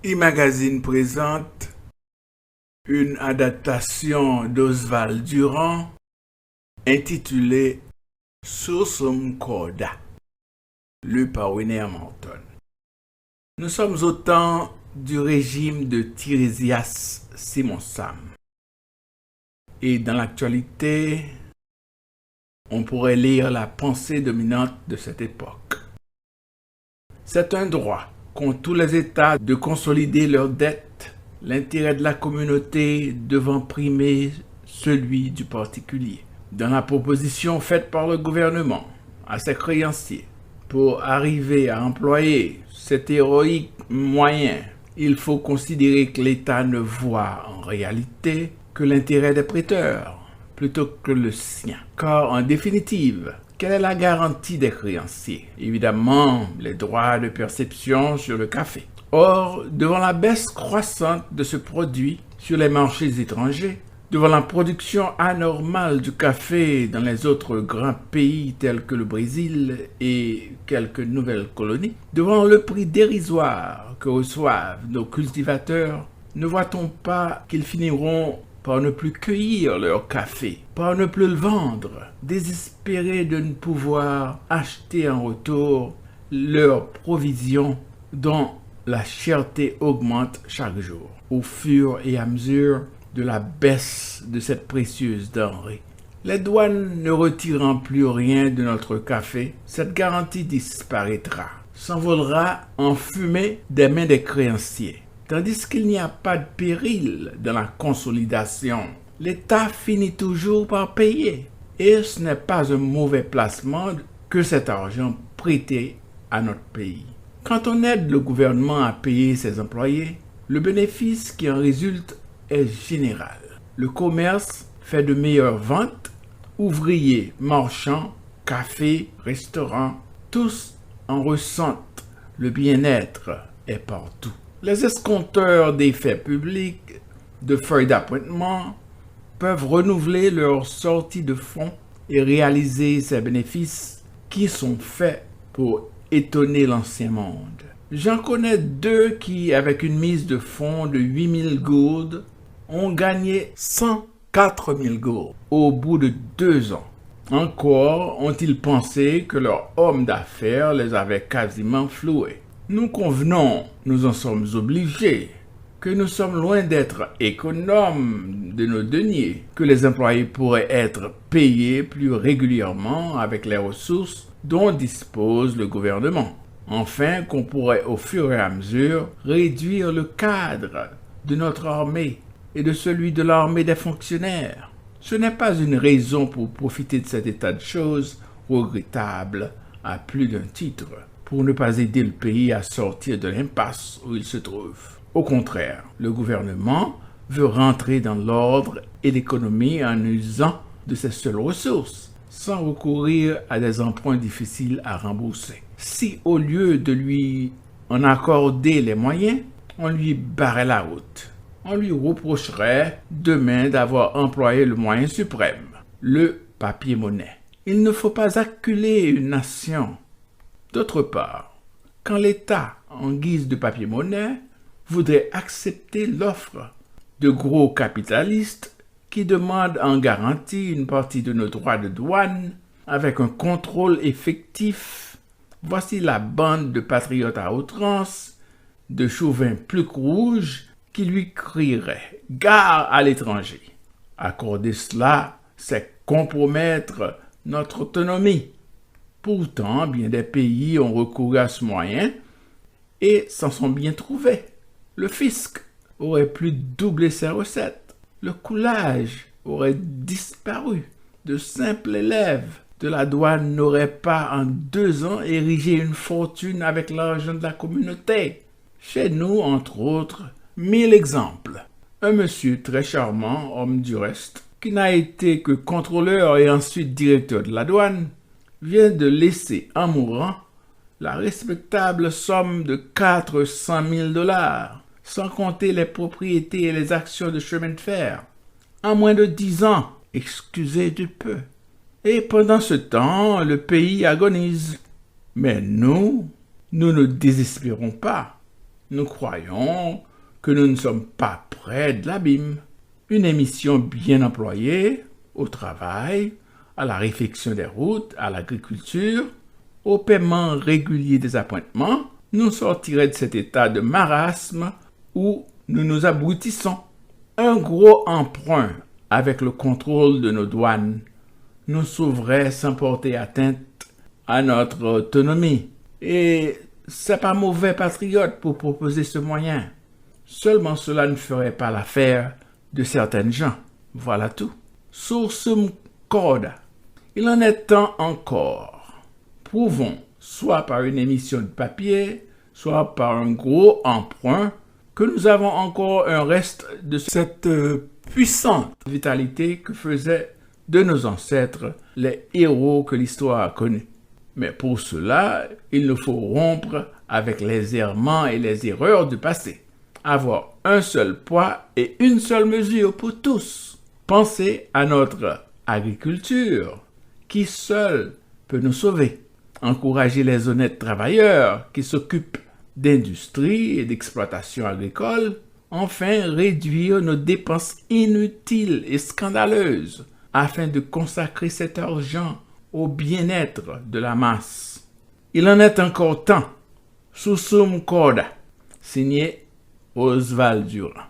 E-Magazine présente une adaptation d'Oswald Durand intitulée Sursum Corda, lu par Winnie Morton. Nous sommes au temps du régime de Tiresias Simonsam. Et dans l'actualité, on pourrait lire la pensée dominante de cette époque. C'est un droit qu'ont tous les États de consolider leurs dettes, l'intérêt de la communauté devant primer celui du particulier. Dans la proposition faite par le gouvernement à ses créanciers pour arriver à employer cet héroïque moyen, il faut considérer que l'État ne voit en réalité que l'intérêt des prêteurs plutôt que le sien. Car en définitive, quelle est la garantie des créanciers? Évidemment, les droits de perception sur le café. Or, devant la baisse croissante de ce produit sur les marchés étrangers, devant la production anormale du café dans les autres grands pays tels que le Brésil et quelques nouvelles colonies, devant le prix dérisoire que reçoivent nos cultivateurs, ne voit-on pas qu'ils finiront par ne plus cueillir leur café, par ne plus le vendre, désespérés de ne pouvoir acheter en retour leurs provisions dont la cherté augmente chaque jour, au fur et à mesure de la baisse de cette précieuse denrée. Les douanes ne retirant plus rien de notre café, cette garantie disparaîtra, s'envolera en fumée des mains des créanciers. Tandis qu'il n'y a pas de péril dans la consolidation, l'État finit toujours par payer. Et ce n'est pas un mauvais placement que cet argent prêté à notre pays. Quand on aide le gouvernement à payer ses employés, le bénéfice qui en résulte est général. Le commerce fait de meilleures ventes, ouvriers, marchands, cafés, restaurants, tous en ressentent. Le bien-être est partout. Les escompteurs des faits publics, de feuilles d'appointement, peuvent renouveler leur sortie de fonds et réaliser ces bénéfices qui sont faits pour étonner l'ancien monde. J'en connais deux qui, avec une mise de fonds de 8000 gourdes, ont gagné 104 000 gourdes au bout de 2 ans. Encore ont-ils pensé que leur homme d'affaires les avait quasiment floués. Nous convenons, nous en sommes obligés, que nous sommes loin d'être économes de nos deniers, que les employés pourraient être payés plus régulièrement avec les ressources dont dispose le gouvernement. Enfin, qu'on pourrait au fur et à mesure réduire le cadre de notre armée et de celui de l'armée des fonctionnaires. Ce n'est pas une raison pour profiter de cet état de choses regrettable à plus d'un titre, pour ne pas aider le pays à sortir de l'impasse où il se trouve. Au contraire, le gouvernement veut rentrer dans l'ordre et l'économie en usant de ses seules ressources, sans recourir à des emprunts difficiles à rembourser. Si au lieu de lui en accorder les moyens, on lui barrait la route, on lui reprocherait demain d'avoir employé le moyen suprême, le papier-monnaie. Il ne faut pas acculer une nation. D'autre part, quand l'État, en guise de papier-monnaie, voudrait accepter l'offre de gros capitalistes qui demandent en garantie une partie de nos droits de douane avec un contrôle effectif, voici la bande de patriotes à outrance, de chauvins plus que rouges, qui lui crierait « Gare à l'étranger ». Accorder cela, c'est compromettre notre autonomie. Pourtant, bien des pays ont recouru à ce moyen et s'en sont bien trouvés. Le fisc aurait plus doublé ses recettes. Le coulage aurait disparu. De simples élèves de la douane n'auraient pas en 2 ans érigé une fortune avec l'argent de la communauté. Chez nous, entre autres, 1000 exemples. Un monsieur très charmant, homme du reste, qui n'a été que contrôleur et ensuite directeur de la douane, vient de laisser en mourant la respectable somme de 400 000 $, sans compter les propriétés et les actions de chemin de fer. En moins de 10 ans, excusez du peu. Et pendant ce temps, le pays agonise. Mais nous ne désespérons pas. nous croyons que nous ne sommes pas près de l'abîme. Une émission bien employée au travail, à la réfection des routes, à l'agriculture, au paiement régulier des appointements, nous sortirait de cet état de marasme où nous nous abrutissons. Un gros emprunt avec le contrôle de nos douanes nous sauverait sans porter atteinte à notre autonomie. Et c'est pas mauvais patriote pour proposer ce moyen. Seulement cela ne ferait pas l'affaire de certaines gens. Voilà tout. Sursum corda. Il en est temps encore. Prouvons, soit par une émission de papier, soit par un gros emprunt, que nous avons encore un reste de cette puissante vitalité que faisaient de nos ancêtres les héros que l'histoire a connus. Mais pour cela, il nous faut rompre avec les errements et les erreurs du passé. Avoir un seul poids et une seule mesure pour tous. Pensez à notre agriculture, qui seule peut nous sauver. Encourager les honnêtes travailleurs qui s'occupent d'industrie et d'exploitation agricole. Enfin, réduire nos dépenses inutiles et scandaleuses afin de consacrer cet argent au bien-être de la masse. Il en est encore temps. Sursum corda. Signé Oswald Durand.